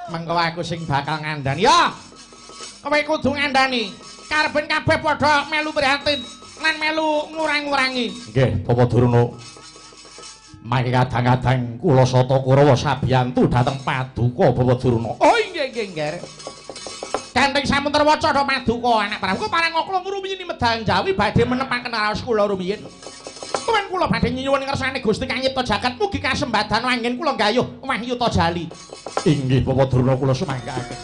Mengko aku sing bakal ngandani. Ya. Kowe kudu ngandani. Karepen kabeh padha melu prihatin lan melu ngurang-ngurangi. Nggih, Bapak Durna. Mangke kadang-kadang kula Sata Kurawa sabiyantu dhateng Paduka Bapak Durna. Oh nggih nggih nggih. Gandeng sampun terwaca do Paduka anak Prabu parang kula ngrumiyin medal Jawi badhe menepaken raos kula rumiyin. Tuwin kula badhe nyuwun ngersane Gusti kang nyipta jagat mugi kasembadan anggen kula gayuh wahyuta jali. Inggih Bapak Durna kula sumanggaken.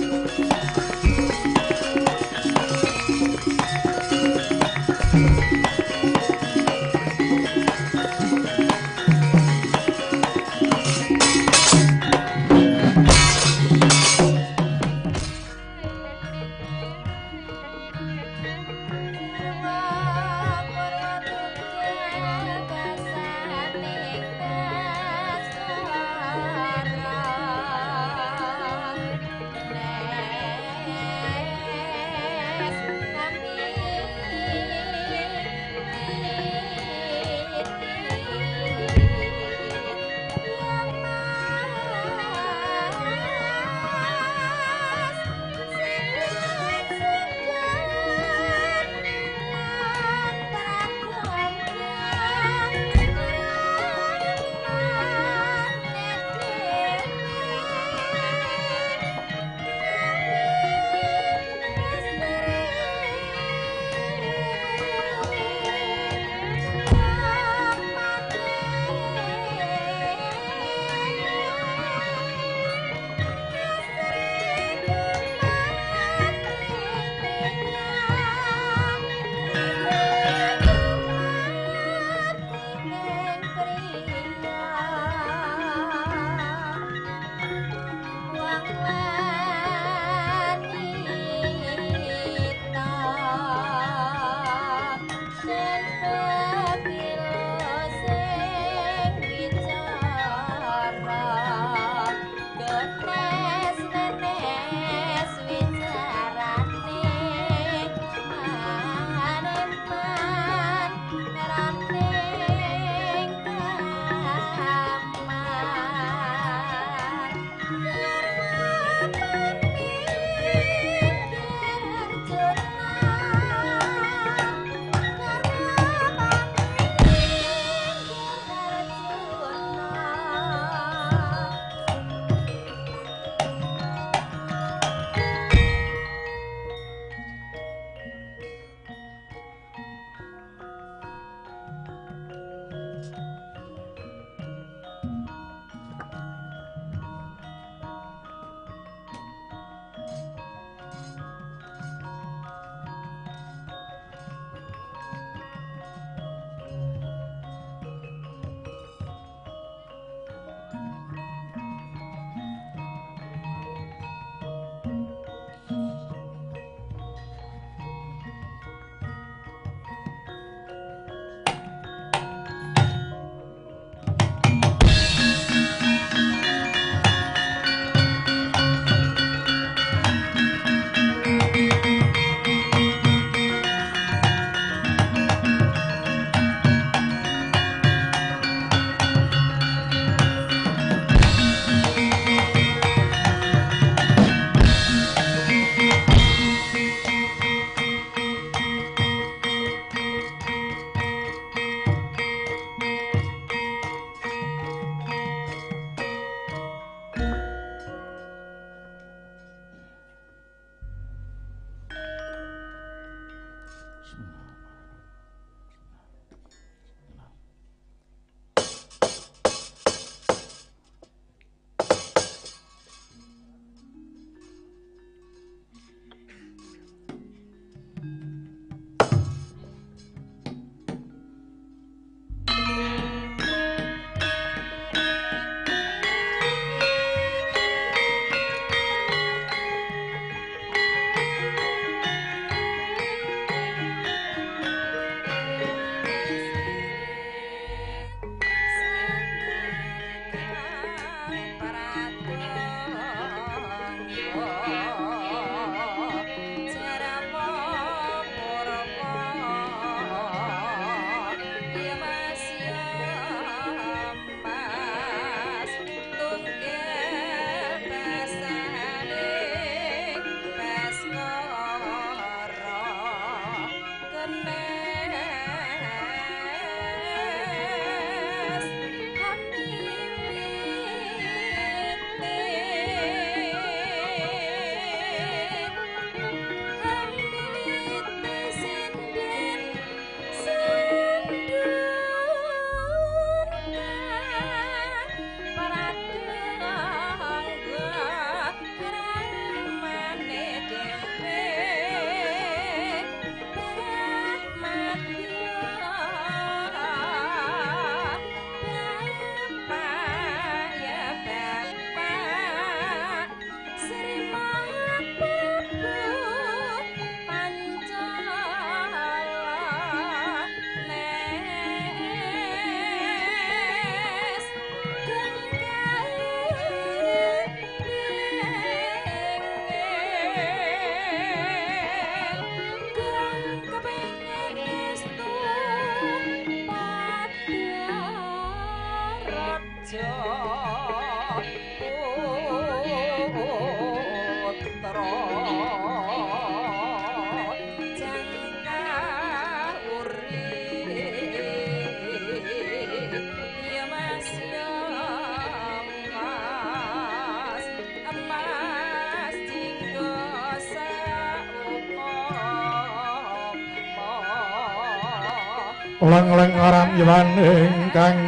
Leng-leng aram yuwan ingkang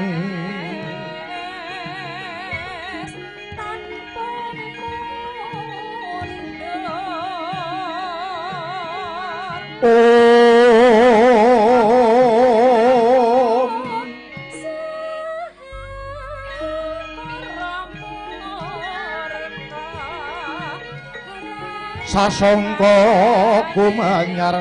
sasongko kumanyar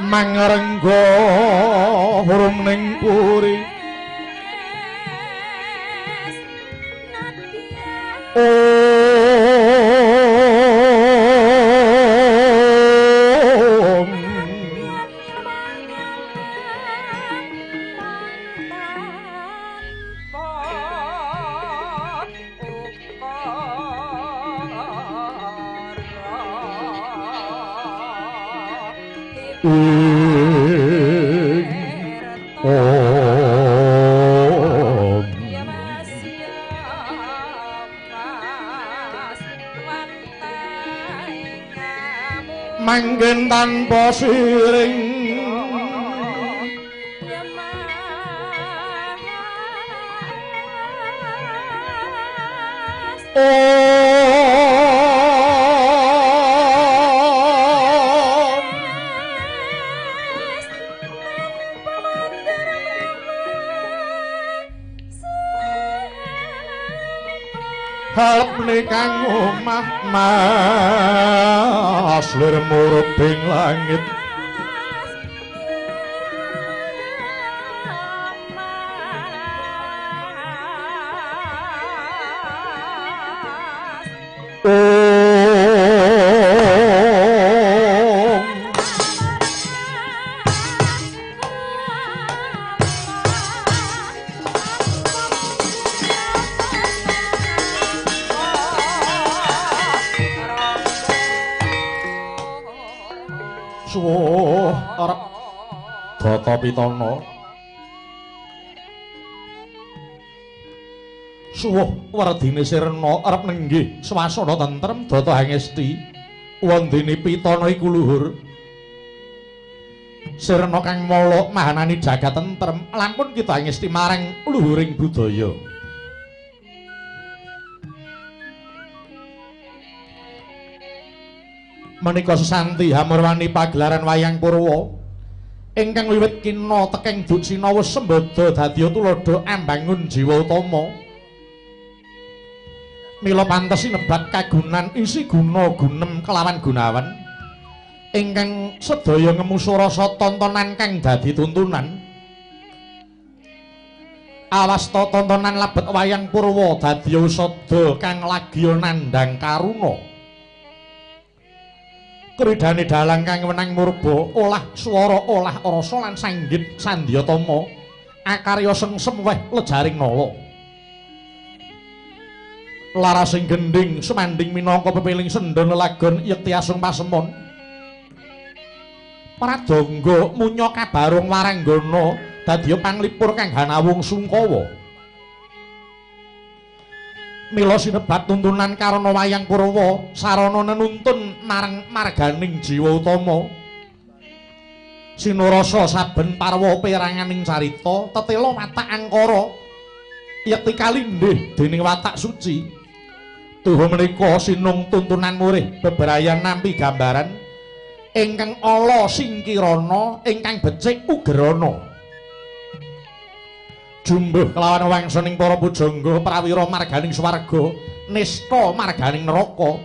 mangrenggo hurum ning puri manggen tanpa siring halep nikang omah mas lir murubing langit arep Data Pitana suwuh werdine Sirna arep nenggih swasana tentrem Data Hangesti wondene Pitana iku luhur Sirna kang mala mahanani jagat tentrem lampun kita Hangesti marang luhuring budaya menika sesanti hamurwani pagelaran wayang Purwa ingkang wiwit kina teking Duksina wis sembada dadi tuladha ambangun jiwa utama mila pantes sinebat kagunan isi guna gunem kelawan gunawan ingkang sedaya ngemusu rasa tontonan kang dadi tuntunan awasta tontonan labet wayang Purwa dadi usada kang lagi nandhang karuna kridane dalang kang wenang murba olah swara olah rasa lan sanggit sandyatama akarya sengsem weh lejaring nala larasing gending sumanding minangka pepiling sendha lelagon yekti asung pasemon pradangga munya kabarung waranggana dadi panglipur kang hanawung Sungkawa mila sinebat tuntunan karana wayang Purwa sarana nenuntun marang marganing jiwa utama sinurasa saben parwa peranganing carita tetela watak angkara yekti kalindih dening watak suci tuhu menika sinung tuntunan murih bebrayan nampi gambaran ingkang ala singkirana ingkang becik ugerana jumbuh kelawan wangsaning para pujangga prawira marganing swarga nista marganing neraka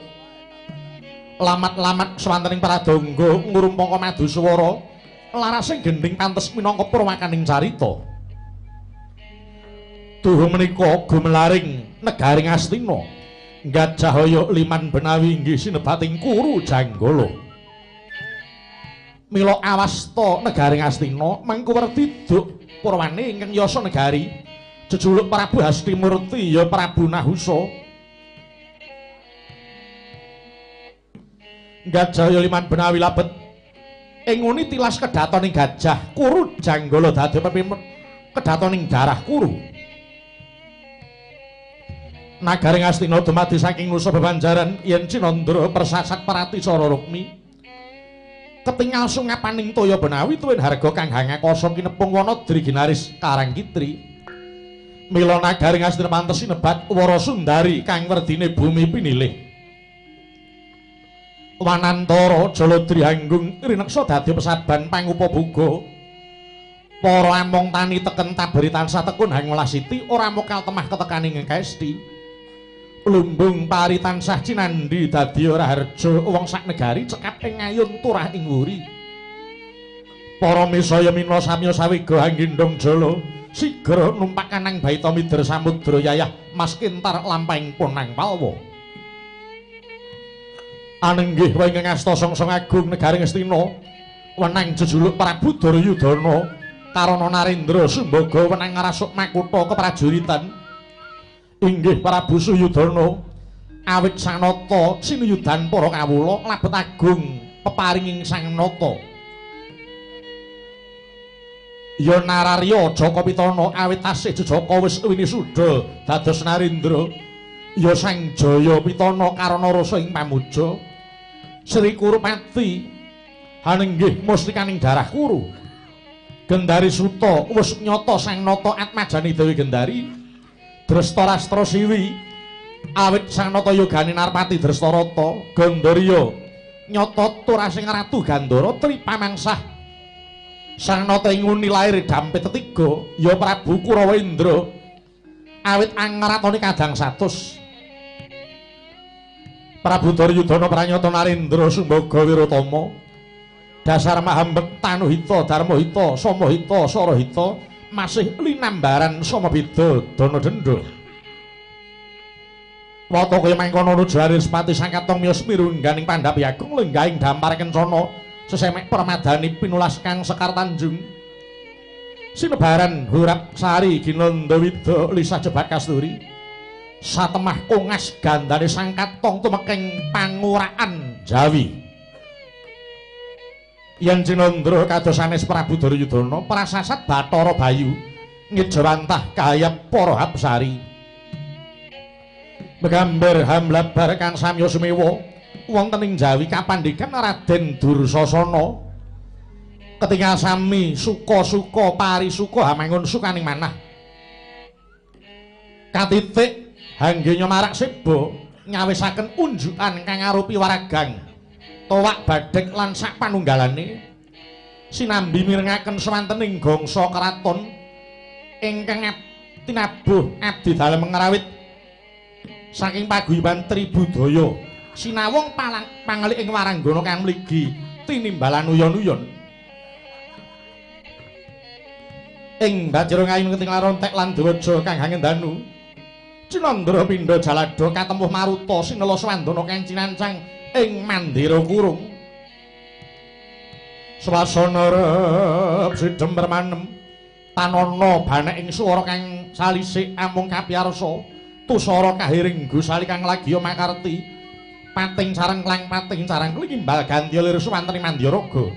lamat-lamat swantening pradangga ngurumpaka madu swara larasing gending pantes minangka purwakaning carita tuhu menika gumelaring negaring Astina Gajah Hoyo Liman Benawi inggih sinebating Kuru Janggala. Mila awasta negaring Astina mangku werdi duk purwane ingkang yasa negari jejuluk Prabu Hastimurti ya Prabu Nahusa. Gajah Hoyo Liman Benawi labet ing nguni tilas kedatoning Gajah Kuru Janggala dadi kedatoning darah Kuru. Nagaring Astina dumadi saking nusa bebanjaran yen Cinandra persasat Parati Sara Rukmi ketingal sungapaning toya Benawi tuwin harga kang hangakasa kinepung Wanadri ginaris Karangkitri. Mila nagaring Astina pantes sinebat Wara Sundari kang werdine bumi pinilih. Wanantara Jaladri Hanggung rineksa dadi pesaban pangupabuga. Para among tani teken taberi tansah tekun Hangwelasiti ora mokal temah ketekaning Kesti. Lumbung pari tansah cinandhi dadi ora harja wong sak negari cekap ing ngayun turah ing wuri. Para misaya mina samya sawiga anggendhong jala sigra numpak kanang baita mider samudra yayah mas kintar lampahing punang palwa. Anenggih wingking asta songsong agung negaring Astina wenang jejuluk Prabu Duryudana karana Narendra Sumbaga wenang ngrasuk makutha keprajuritan. Inggih Prabu Suyudana awit sanata sinuyudan para kawula labet agung peparinging Sang Nata. Ya Nararya Jaka Pitana awit tasih Jejaka wis winisuda dados Narendra. Ya Sang Jaya Pitana karana rasa ing pamuja. Sri Kurupati hanenggih mustikaning darah Kuru. Gendari Suta wis nyata Sang Nata atmajani Dewi Gendari. Drastarastra Siwi awit Sang Nata yogane Narpati Drastarata. Gandharya nyata turasing Ratu Gandhara tripamangsah. Sang Nata inguni lair dampit ketiga ya Prabu Kurawendra awit angratoni kadang 100. Prabu Duryudana pranyata Narendra Sumbaga Wiratama dasar mahambet Tanuhita Darmahita Samahita Sarahita masih linambaran sama beda dana denda. Wata kaya mangkono nujar Respati Sangkatong miyos mirungganing Pandhapi Agung lenggahing dampar kencana sesemek permadani pinulas kang Sekar Tanjung. Sinebaran Hurap Sari Ginanda Wida Lisah Jebak Kasturi satemah kongas gandane Sangkatong tumeking panguraan Jawi. Yen Cinandra kados sanes Prabu Duryudana prasasat Bathara Bayu ngejawantah kahayap para Hapsari. Megambar hamlabar kang samya sumewa wonten ing Jawi kapandhekan Raden Dursasana ketingal sami suka-suka parisuka hamangun sukaning manah. Katitik hanggenya marak seba nyawisaken unjukan kang arupi waragang towak badhek lan sak panunggalane sinambi mirengaken sawantening gangsa kraton ingkang tinabuh abdi dalem ngrawit saking paguyuban Tribudaya sinawung pangelik ing waranggana kang mligi tinimbalan uyon-uyon ing bajra ngayun ketingal rontek lan dwaja kang hangendanu Cinandra pindha jalada katempuh maruta sinela swandana kang cinancang ing Mandira Kurung. Swasana rep sidhem permanem tanana banek ing swara kang salisik amung kapiyarsa tusara kahiring gusali kang lagi makarti pating sareng klang pating sareng klimbal ganti lir suwantening Mandyaraga.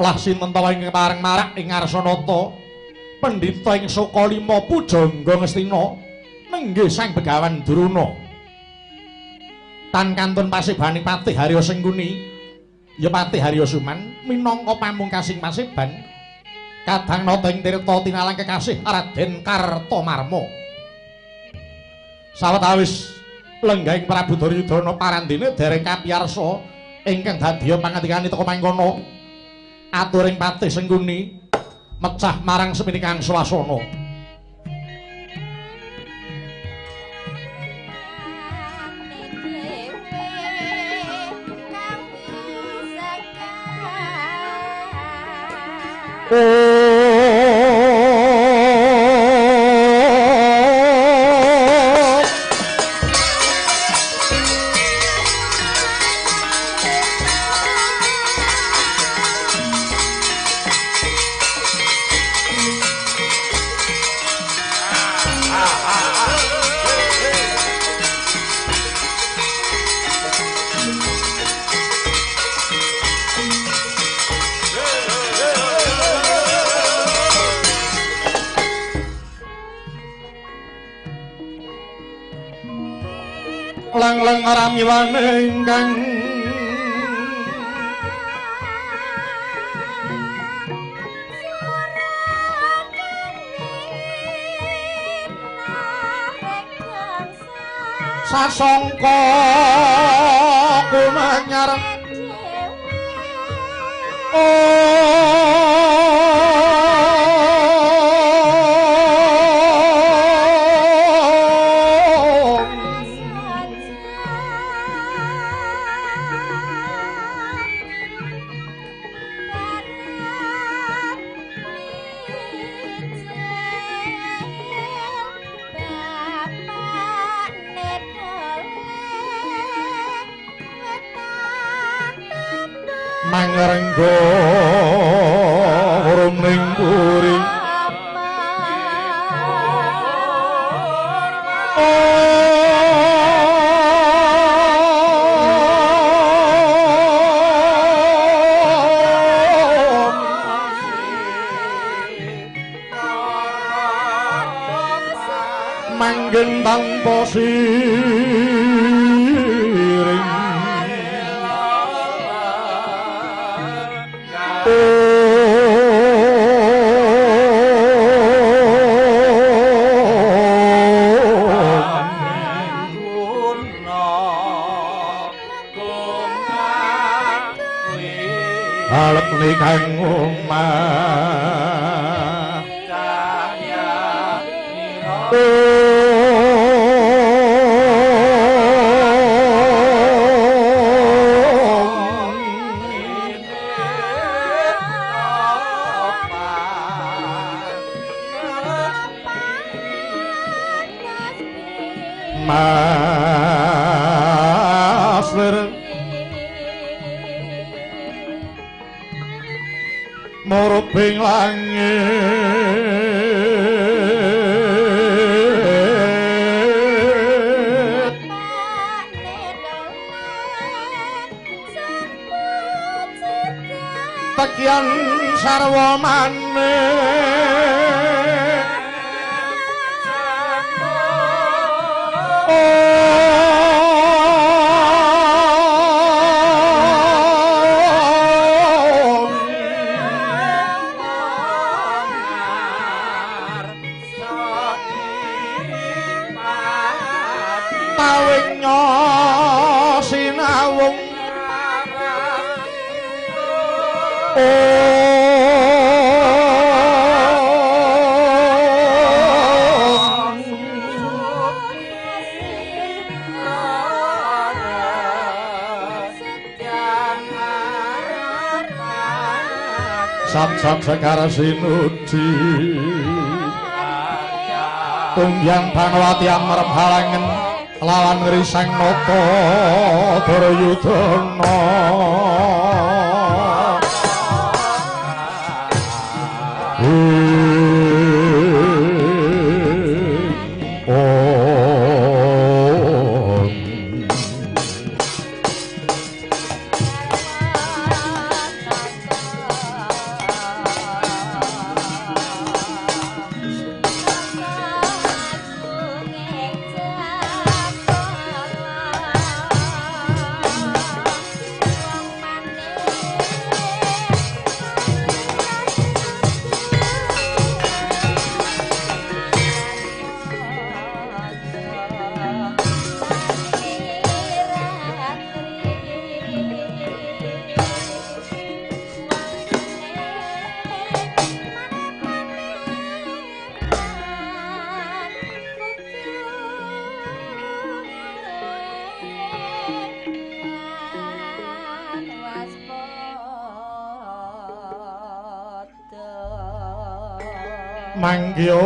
Lah sinten ta ing pareng marak ing Ngarsanata pendhita ing Sokalima pujangga Ngastina nenggih Sang Begawan Druna. Tan kantun pasibaning Patih Harya Sengkuni ya Patih Harya Suman minangka pamungkasing pasiban kadang nata ing tirta tinalang kekasih Raden Kartamarma. Sawetawis lenggahing Prabu Duryudana parandene dereng kapiyarsa ingkang dadya pangandikan teka mangkono aturing Patih Sengkuni mecah marang seminikang swasana. lang-lang ramiwane ingkang sasongko kumanyar mangrenggo urung ning puri manggen tanpa siring alep nikang omah kaya Masler morobing langit tekian sarwa maneh sinawung sat-sat sekar sinudi tunggyang Banwati amarep halangen lawan ngrisang nata Duryudana manggya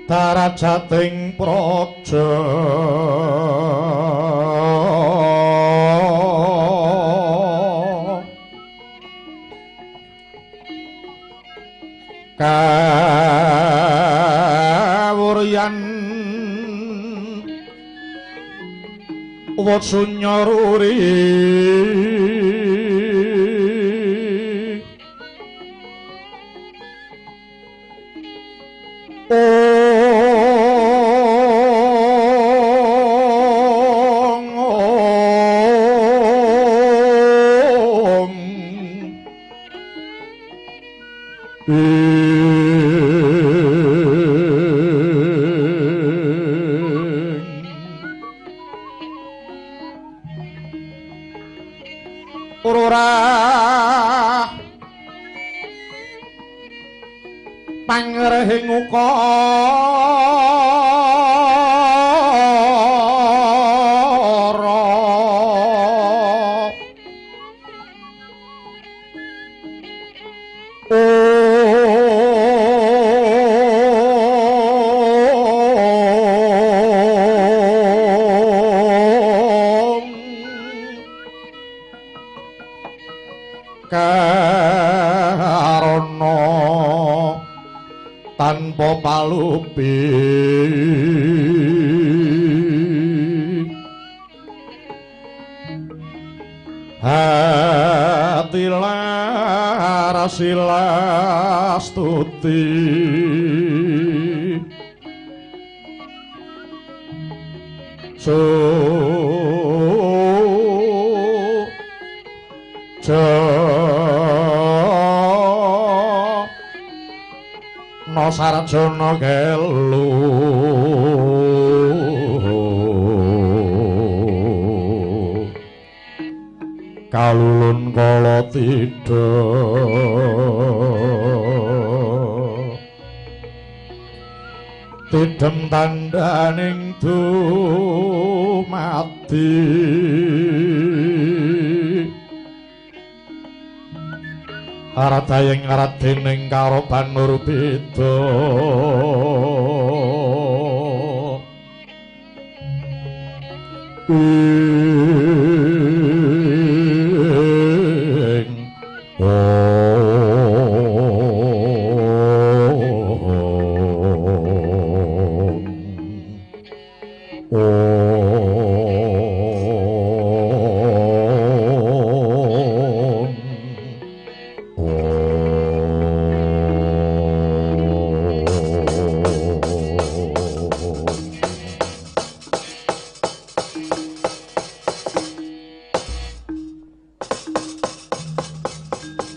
darajating praja kawuryan Watsunyaruri Oh murah pangrehing ukara karana tanpa palupi hati laras ilastuti no sarjana kelu kalulun kala tidha tidhem tandhaning dumati aradayeng aradening karo banur beda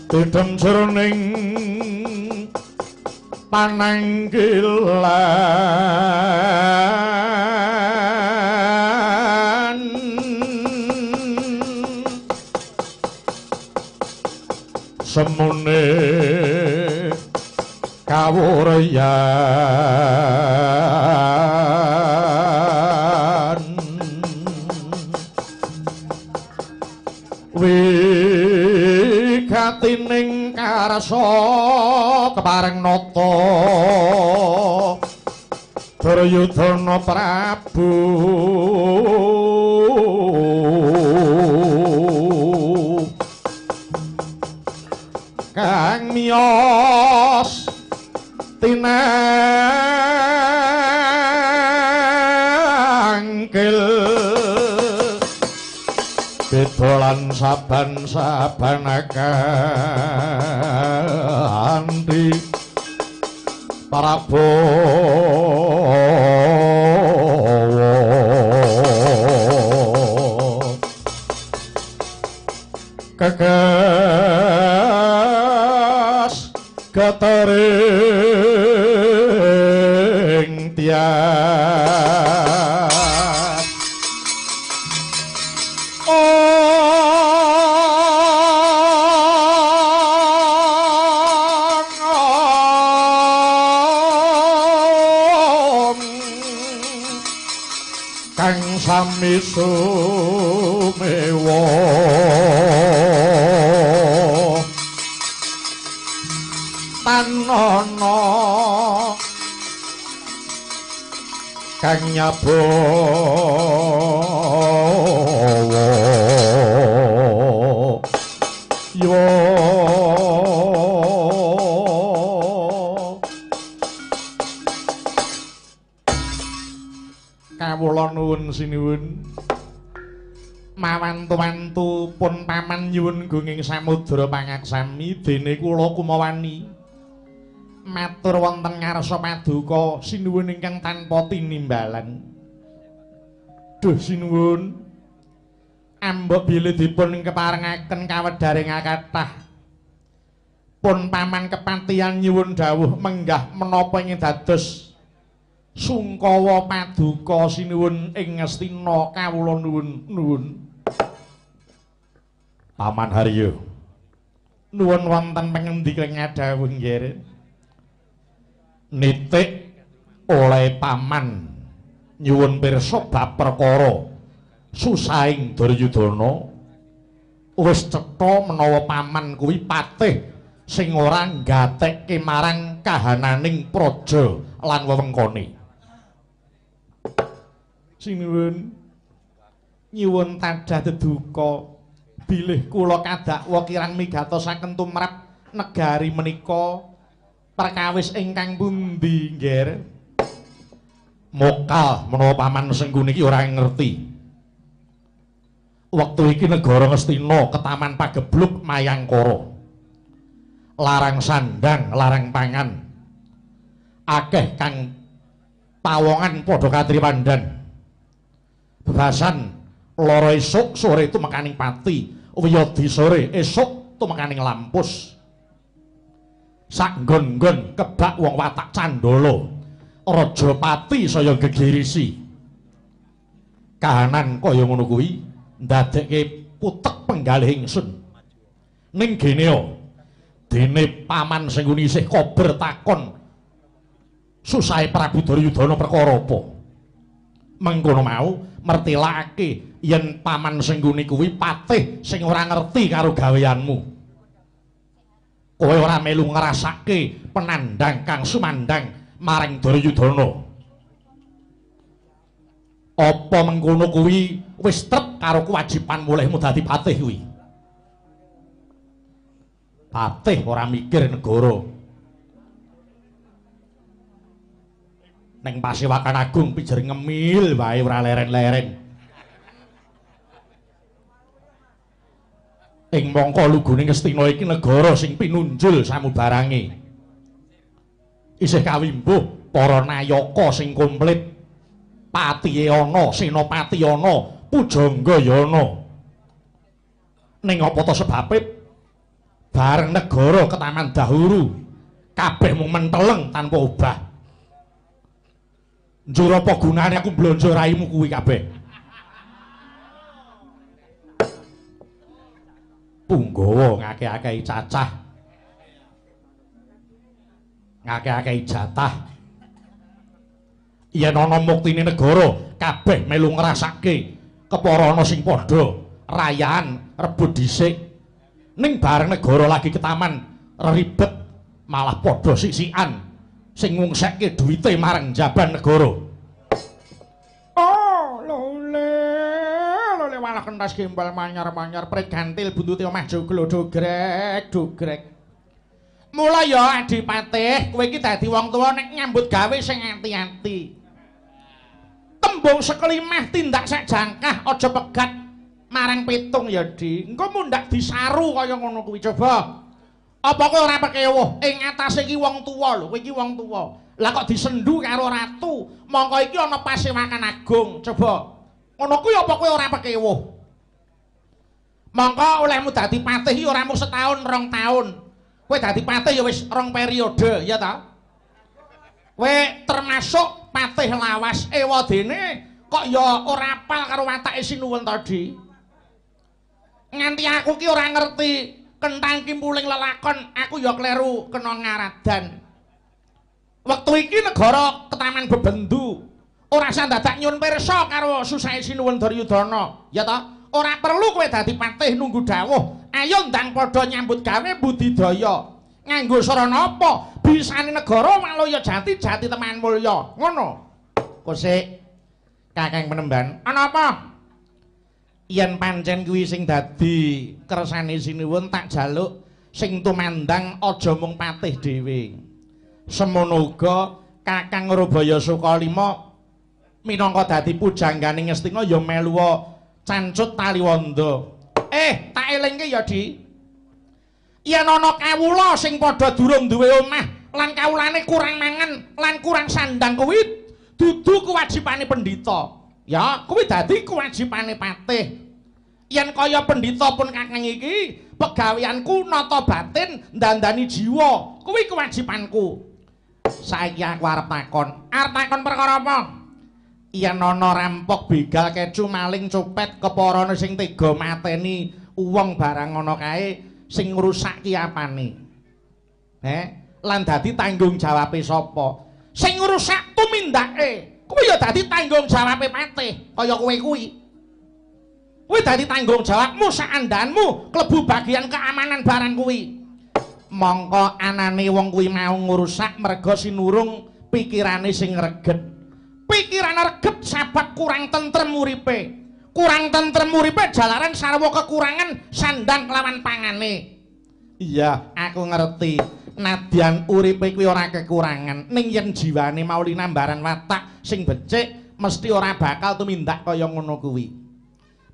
tidhem jroning pananggilan semune kawuryan wigatining karsa kepareng nata Duryudana Prabu kang miyos tinangkil bedolan saban-saban kanthi Prabowo kekas ketering tiang kang sami sumewa tanana kang nyabawa yo kawula nuwun sinuwun mawantu-wantu pun paman nyuwun gunging samudra pangaksami dene kula kumawani matur wonten ngarsa paduka sinuwun ingkang tanpa tinimbalan. Duh sinuwun ambek bilih dipun keparengaken kawedaring kathah pun paman kepatihan nyuwun dawuh menggah menapa ingin dados sungkawa paduka sinuwun ing ngastina kawula nuwun. Paman Haryo. Nuwun wonten pangendi kenging dawuh nggih. Nitik oleh paman nyuwun pirsa bab perkara susahing Duryudana wis cetha menawa paman kuwi patih sing ora nggatekke marang kahananing praja lan wewengkone. Sinuwun nyuwun tadah deduka bilih kula kadakwa kirang migatosaken tumrap negari menika perkawis ingkang pundi nggih? Mokal menawa paman Sengkuni iki ora ngerti. Wektu iki negara Ngastina ketaman pagebluk Mayangkara. Larang sandang, larang pangan. Akeh kang pawongan padha katripandan. Bebasan loro esuk sore itu mekaning pati, wiyadi sore esuk tumekaning lampus. Sak nggon-nggon kebak wong watak candala. Raja pati saya gegirisi. Kahanan kaya ngono kuwi ndadekke putek penggalih ingsun. Ning gene dene paman Sengkuni isih kober takon susahe Prabu Duryudana perkara apa. Mengkono mau mertilake yen paman Sengkuni kuwi patih sing ora ngerti karo gaweanmu. Kowe ora melu ngrasake penandang kang sumandang marang Duryudana. Apa mengkono kuwi wis trep karo kewajiban mulihmu dadi patih kuwi? Patih ora mikir negara. Ning Pasewakan Agung pijer ngemil wae ora leren-leren. Ing mangka lugune Ngastina iki negara sing pinunjul samubarange. Isih kawimbuh para nayaka sing komplit. Patihe ana, senopati ana, pujangga ya ana. Ning apa to sebabe bareng negara ketaman dahulu kabeh mung menteleng tanpa obah. Njur apa gunane aku blonjo raimu kuwi kabeh? Punggawa ngakeh-akehi cacah. Ngakeh-akehi jatah. Yen ana muktine negara kabeh melu ngrasake kepara ana sing padha rayaan rebut dhisik. Ning bareng negara lagi ketaman ribet malah padha sisikan sing ngungsekke duwite marang jaban negara. Oh, lole malah kentas gimbal manyar-manyar pregantil buntute omah joglo dogrek. Mula ya Adipatih, kowe iki dadi wong tuwa nek nyambut gawe sing ati-ati. Tembung sekelimah tindak sak jangkah aja pegat marang pitung ya Di. Engko mundak disaru kaya ngono kuwi coba. Apa kowe ora pekewuh ing atase iki wong tuwa lho, kowe iki wong tuwa. Lah kok disendu karo ratu, mongko iki ana Pasewakan Agung. Coba. Ngono kuwi apa kowe ora pekewuh? Mongko olehmu dadi patih iki ora mung setahun, 2 tahun. Kowe dadi patih ya wis 2 periode, ya ta? Kowe termasuk patih lawas ewadene kok ya ora apal karo watake Sinuwun tadi. Nganti aku ki ora ngerti kentang kimpuling lelakon, aku ya kleru kena ngaradan. Wektu iki negara ketaman bebendu. Ora usah dadak nyun pirsa karo susahe Sinuwun Duryudana, ya ta? Ora perlu kowe dadi patih nunggu dawuh. Ayo ndang padha nyambut gawe budidaya. Nganggo sarana apa? Bisane negara Malaya Jati, Jati Teman Mulya. Ngono. Kosik Kakang Penemban. Ana apa? Yen pancen kuwi sing dadi kersane Sinuwun tak jaluk sing tumandang aja mung patih dhewe. Semono uga Kakang Rubaya Sukalima minangka dadi pujangganing Ngastina ya melu cancut Taliwondo. Tak elingke ya Di. Yen ana kawula sing padha durung duwe omah lan kawulane kurang mangan lan kurang sandang kuwi dudu kewajibane pendhita. Ya, kuwi dadi kewajibane patih. Yen kaya pendhita pun Kakang iki, pegaweanku nata batin ndandani jiwa. Kuwi kewajibanku. Saiki aku arep takon. Arep takon perkara apa? Yen ana rampok begal kecu maling copet keparane sing tega mateni wong barang ngono kae sing ngrusak ki apane? Lan dadi tanggung jawabe sapa? Sing ngrusak tumindake. Kuwi ya dadi tanggung jawabe patih, kaya kowe kuwi. Kuwi dadi tanggung jawabmu saandhanmu klebu bagian keamanan barang kuwi. Mongko anane wong kuwi mau ngrusak merga sinurung pikirane sing reget. Pikirane reget sabab kurang tentrem uripe. Kurang tentrem uripe jalaran sarwa kekurangan sandang kelawan pangane. Iya, aku ngerti. Nadyan uripe kuwi ora kekurangan, ning yen jiwane mau linambaran watak sing becik mesti ora bakal tumindak kaya ngono kuwi.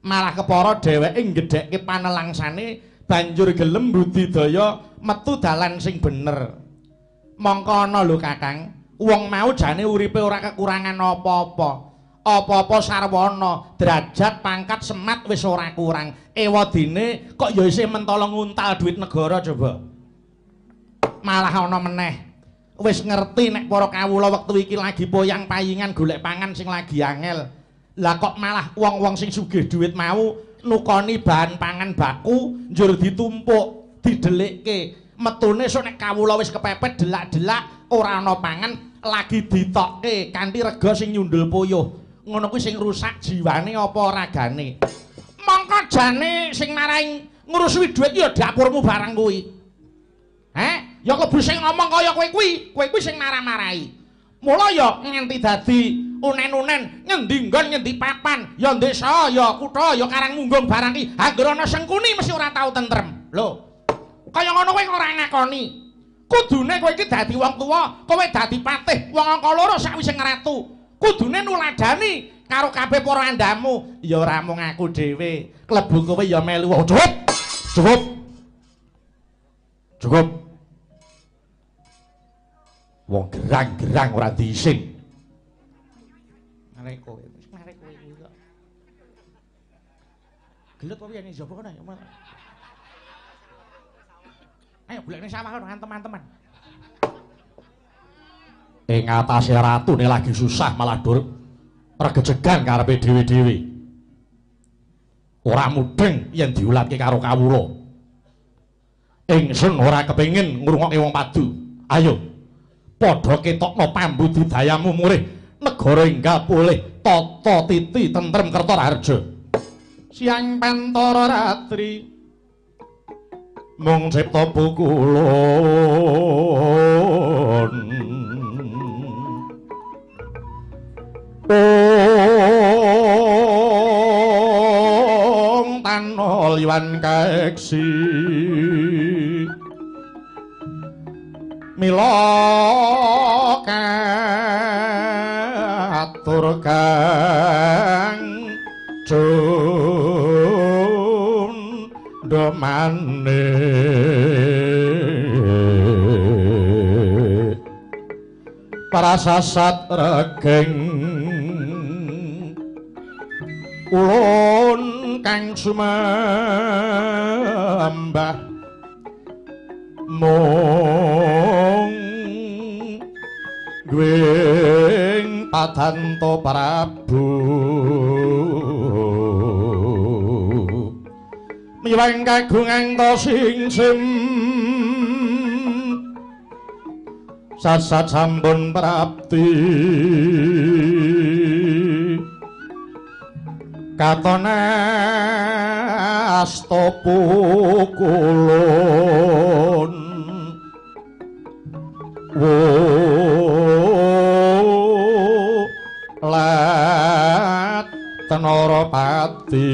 Malah kepara dheweke nggedhekke panelangsane banjur gelem budidaya metu dalan sing bener. Mongko ana lho Kakang, wong mau jane uripe ora kekurangan apa-apa. Apa-apa sarwana, derajat, pangkat, semat wis ora kurang. Ewadine kok ya isih mentala nguntal duit negara coba. Malah ana meneh wis ngerti nek para kawula wektu iki lagi poyang-payingan golek pangan sing lagi angel. Lah kok malah wong-wong sing sugih dhuwit mau nukoni bahan pangan baku njur ditumpuk, didelikke. Metune sok nek kawula wis kepepet delak-delak ora ana pangan lagi ditokke kanthi rega sing nyundul puyuh. Ngono kuwi sing rusak jiwane apa ragane. Mongko jane sing marai ngurusui dhuwit ya dapurmu barang kuwi. Ya klebu sing ngomong kaya kowe kuwi sing marah-marahi. Mula ya nganti dadi unen-unen ngendi nggon ngendi papan, ya desa, ya kutha, ya karang munggung barang iki anggere ana sengkuni mesti ora tau tentrem. Lho. Kaya ngono kowe ora ngakoni. Kudune kowe iki dadi wong tuwa, kowe dadi patih, wong angka loro sakwise ngratu. Kudune nuladani karo kabeh para andamu. Ya ora mung aku dhewe, klebu kowe ya melu. Cukup. Wong gerang-gerang ora diisin. Arek kowe, wis arek kowe kuwi kok. Gelut apa yen njaba kono ya. Ayo golekne sawah kono teman-teman. Ing atase ratune lagi susah malah dur regejegan karepe dhewe-dhewe. Ora mudeng yen diulatke karo kawula. Ingsun ora kepengin ngrungokke wong padu. Ayo padha ketokno pambudidayamu murih negara enggal pulih tata titi tentrem Kertaharja. Siang Pantara Ratri mung cipta pukulun tanah liwan kaeksi mila katur kang cundemane prasasat regeng ulun kang sumembah mung gwing padanto Prabu miwang kagungan to singsim sasat sampun prapti katone asta pukulun lat Tenorapati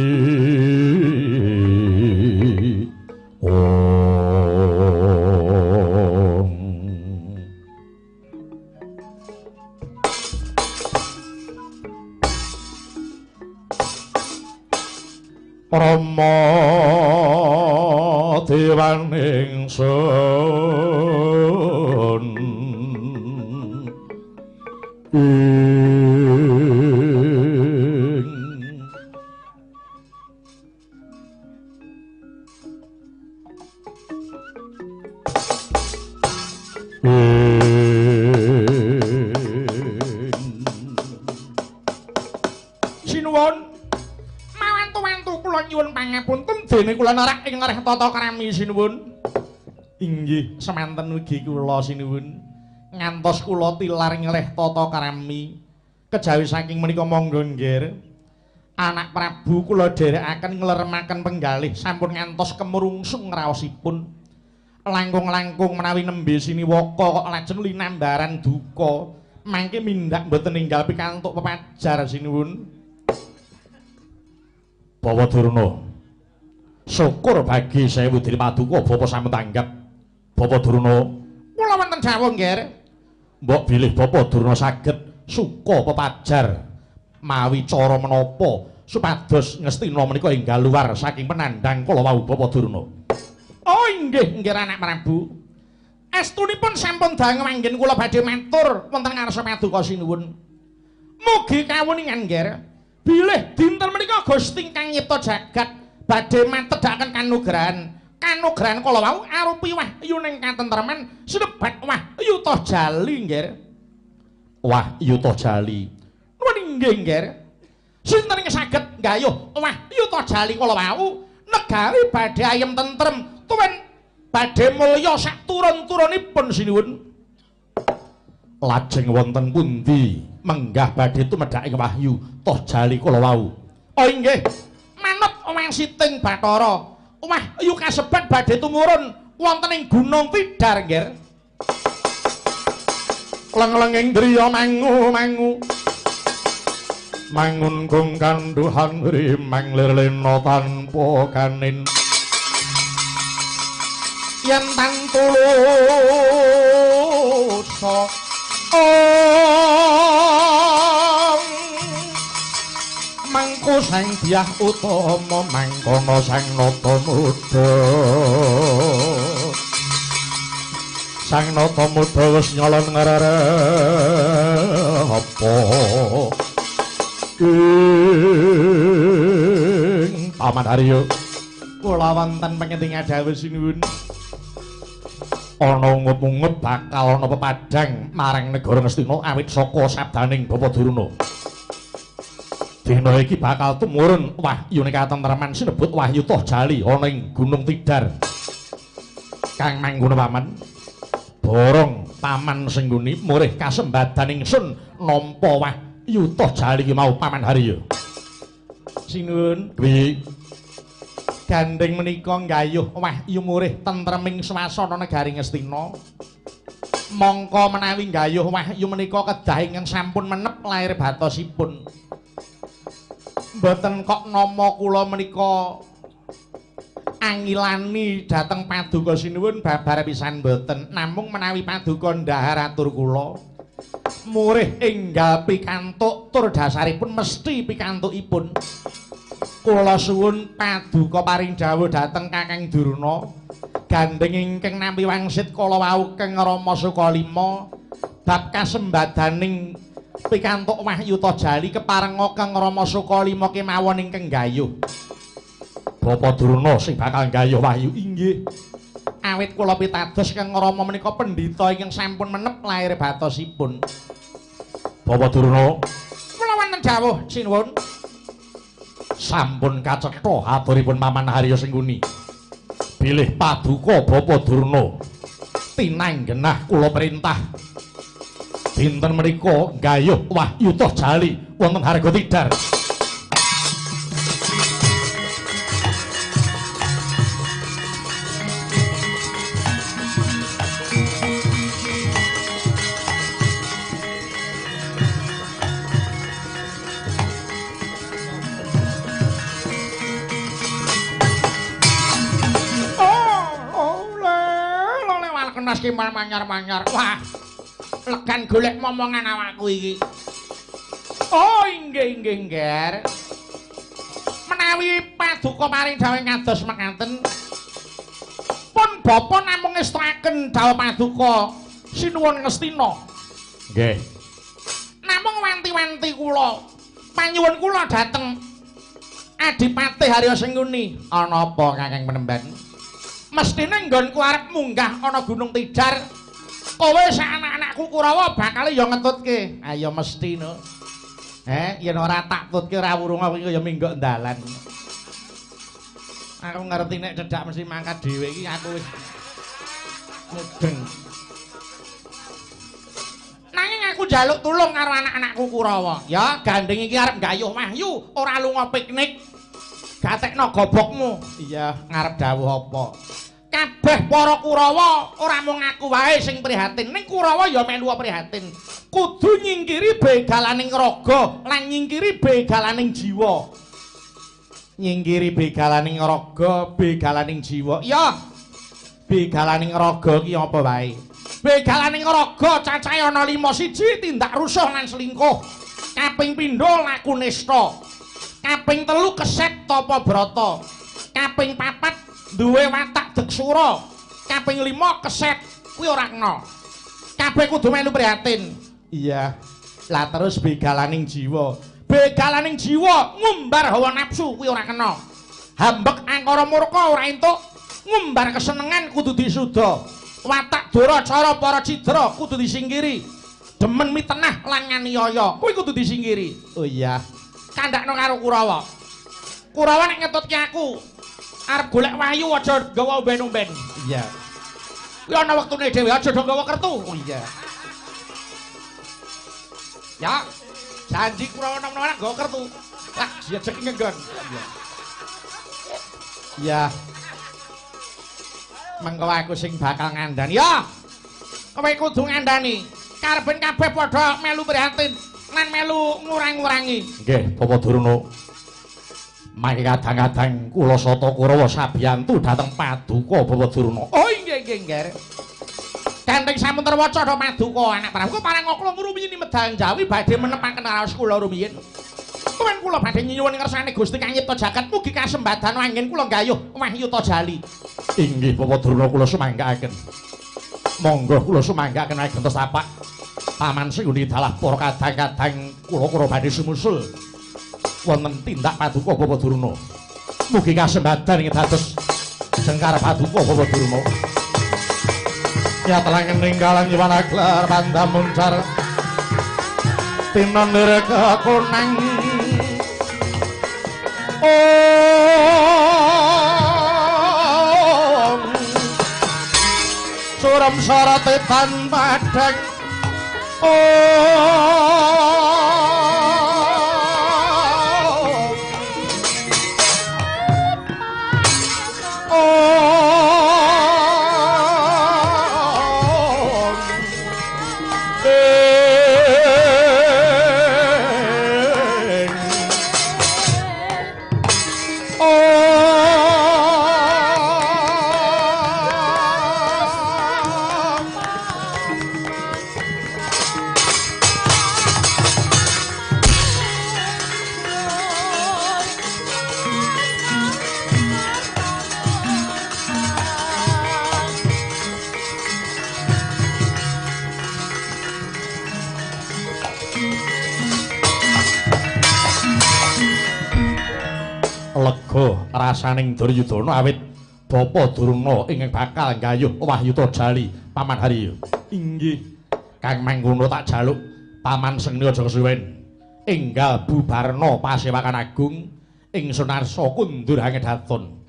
Rama dewaning sun kula nyuwun pangapunten dene kula narak ing ngareh tata krami sinuwun. Inggih, semanten ugi kula sinuwun. Ngantos kula tilar ngeleh tata krami. Kejawi saking menika monggo nggih. Anak Prabu kula dherekaken ngleremaken penggalih sampun ngantos kemrungsung raosipun. Langkung-langkung menawi nembe siniwaka kok lajeng linambaran duka. Mangke mindak mboten ninggal pikantuk pepajar sinuwun. Bawa Durna. Syukur bagi sewu diri paduka Bapa sampun tanggap. Bapa Durna, kula wonten jawah nggih. mbok bilih Bapa Durna saged suka pepajar mawi cara menapa supados Ngastina menika enggal luar saking penandang kala wau Bapa Durna. Oh inggih nggih anak Prabu. Estunipun sampun dang manggen kula badhe matur wonten ngarsa paduka sinuwun. Mugi kawuningan nggih. Bilih dinten menika Gusti kang nyipta jagat badhe matedaken kanugrahan. Kanugrahan kala wau arupi wahyuning katentreman sinebat wahyuta jali nggih. Wahyuta jali. Nuwun inggih nggih. Sinten ing saged nggayuh wahyuta jali kala wau negari badhe ayem tentrem tuwin badhe mulya sak turun-turunipun sinuwun. Lajeng wonten pundi menggah badhe tumedhak ing wahyu toh jali kala wau? Oh inggih, manut wangsiting Bathara, wahyu kasebat badhe tumurun wonten ing Gunung Tidar nggih. Leng-lenging driya mangu-mangu. Mangun kung kanduhan rimang lirlena tanpa kanin. Yen tantulusa mangku sang diah utama mangkono sang nata muda. Sang nata muda wis nyolon ngarep apa ing Paman Harya. kula wonten pengeting dawuh sinuwun. Ana ungut-ungut bakal ana pepadang marang negara Ngastina awit saka sabdaning Bapa Durna. Dina iki bakal tumurun wahyune katentreman sinebut wahyu toh jali ana ing Gunung Tidar. Kang mangguna paman, borong paman sing ngguni murih kasembadan ingsun nampa wahyu toh jali ki mau Paman Harya. Sinuwun, Piye? gandeng menika nggayuh wahyu murih tentreming swasana negari Ngastina. Mongko menawi nggayuh wahyu menika kedah ingkang sampun menep lair batosipun. Mboten kok nama kula menika angilani dhateng paduka sinuwun babar pisan mboten. Namung menawi paduka ndhahar atur kula murih enggal pikantuk tur dasaripun mesti pikantukipun. Kula suwun paduka paring dawuh dhateng Kakang Durna gandeng ingkang nampi wangsit kala wau Kang Rama Sukalima bab kasembadaning pikantuk wahyuta jali keparenga Kang Rama Sukalima kemawon ingkang gayuh. Bapa Durna sing bakal gayuh wahyu Inggih. Awit kula pitados Kang Rama menika pendhita ingkang sampun menep lair batosipun. Bapa Durna, Kula wonten dawuh sinuwun. sampun kacetha aturipun Paman Harya Sengkuni. Bilih paduka Bapa Durna tinanggenah kula perintah dinten menika gayuh wahyu toh jali wonten Harga Tidar. Mas ki manyar-manyar. Wah. Legan golek momongan awakku iki. Oh, inggih nggih. Menawi paduka paring dawuh kados mekaten, pun bapa namung ngestakaken dawuh paduka sinuwun Ngastina. Nggih. Namung wanti-wanti kula, panyuwun kula dhateng Adipati Harya Sengkuni. Ana apa Kakang Penemban? Mestine nggonku arep munggah ana Gunung Tidar. Kowe sak anak-anakku Kurawa bakal ya ngetutke. Ayo mesti no. Yen ora tak tutke ora wurung aku ya minggo dalan. Aku ngerti nek cedak mesti mangkat dhewe iki aku wis mudeng. Nanging aku njaluk tulung karo anak-anakku Kurawa. Ya, gandeng iki arep gayuh Wahyu, ora lunga piknik. Gatekno gobokmu. Iya, ngarep dawuh apa? Kabeh para Kurawa ora mung aku wae sing prihatin. Ning Kurawa ya melu prihatin. Kudu nyingkiri begalaning raga lan nyingkiri begalaning jiwa. Nyingkiri begalaning raga, begalaning jiwa. Ya. Begalaning raga ki apa wae? Begalaning raga cacahe ana 5 siji tindak rusuh lan selingkuh. Kaping pindho laku nista. Kaping 3 keset tapa brata. Kaping 4 duwe watak deksura. Kaping 5 keset kuwi ora kena. Kabeh kudu melu prihatin. Iya. Lah terus begalaning jiwa. Begalaning jiwa ngumbar hawa nafsu kuwi ora kena. Hambek angkara murka ora entuk. Ngumbar kesenengan kudu disuda. Watak dora cara para cidra kudu disingkiri. Demen mitenah lan nganiaya kuwi kudu disingkiri. Oh iya. Kandakno karo Kurawa. Kurawa nek ngetutke aku arep golek Wahyu aja gawa omben-omben. Iya. Kuwi ana wektune dhewe aja do gawa kertu. Oh iya. Ya. Janji Kurawa nom-noman gawa kertu. Lah, jejeg nggon. Iya. Iya. Mengko aku sing bakal ngandani. Ya. Kowe kudu ngandani. Karepen kabeh padha melu prihatin lan melu ngurang-ngurangi. Nggih, Bapak Durna. Mangke kadang-kadang kula Sata Kurawa sabiyantu dhateng Paduka Bapak Durna. Oh nggih nggih nggih. Gandeng Samuntrawaca do Paduka anak Prabu parang kula ngrumiyin medang Jawi badhe menepaken raos kula rumiyin. Kuwen kula badhe nyuwun kersane Gusti Kang Nyipta Jagat mugi kasembadan anggen kula gayuh Wahyu Tajali. Inggih Bapak Durna kula sumanggaaken. Monggo kula sumanggaaken ageng tapak. Paman sing dalah para kadang-kadang kula badhe sumusul wonten tindak Paduka Bapak Durna. Mugi kasembadan ing dados Jengkar Paduka Bapak Durna. Ya telah ninggalan nyiwana gelar pandam muncar tinon nirga kunang suram soroti tan padang rasaning Duryudana awit Bapa Durna ingkang bakal gayuh Wahyu Tajali Paman Harya. Inggih. Kang mangkono tak jaluk Paman Sengni aja kesuwen. Enggal bubarna Pasewakan Agung ing Sunarsa kundur Hangedhaton.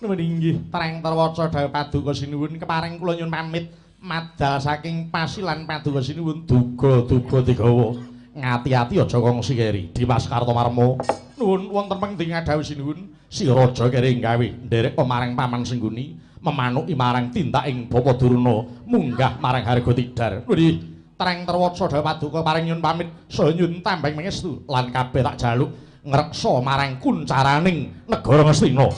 Nuwun inggih, Treng Trawaca dawuh Paduka sinuwun kepareng kula nyuwun pamit madal saking Pasilan Paduka sinuwun duga-duga digawa. Ngati-ati aja kongsi keri Dimas Kartomarma. Nuwun wonten pengding dawuh sinuwun si raja keri gawe nderek marang Paman Sengguni memanuki marang tindaking Bapa Durna munggah marang harga tidar. Nuwun Treng Trawaca dawuh Paduka paring nyuwun pamit saha nyuwun tambeng pangestu lan kabeh tak jaluk ngreksa marang kuncaraning negara Ngastina.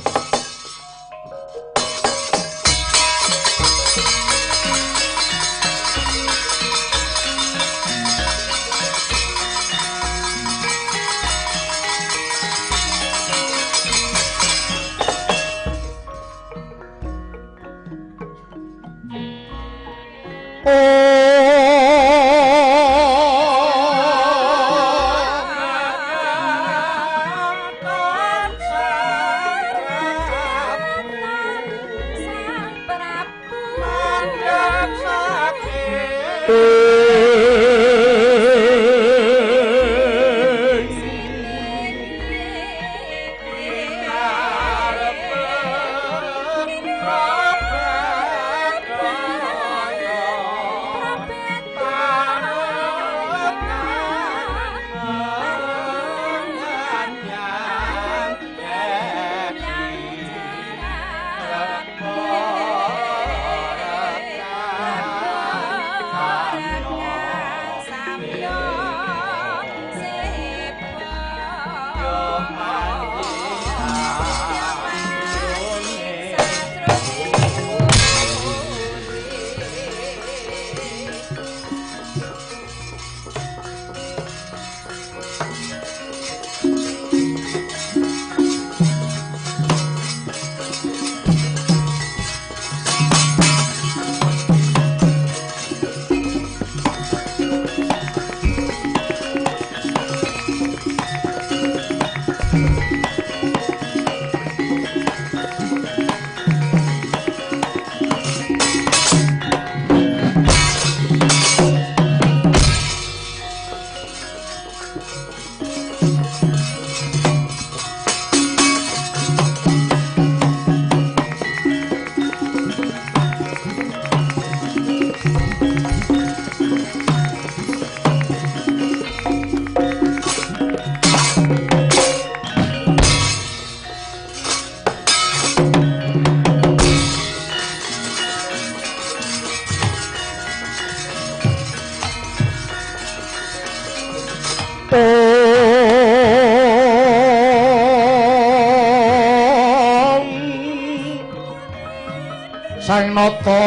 Sang nata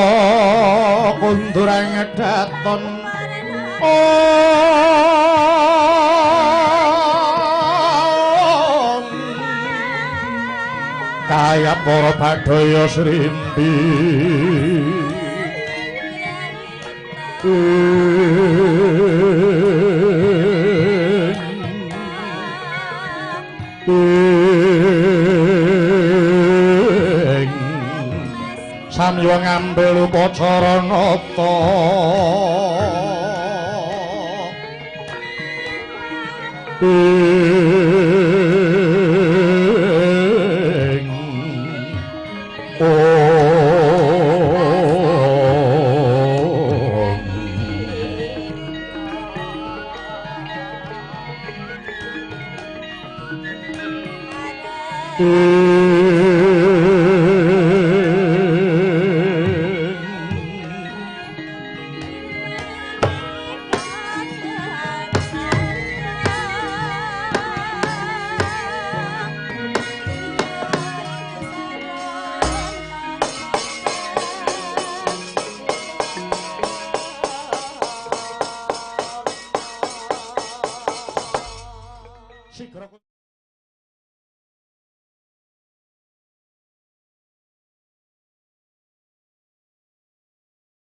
kundurang daton kaya para badaya srimbi samya ngambil upacara nata ing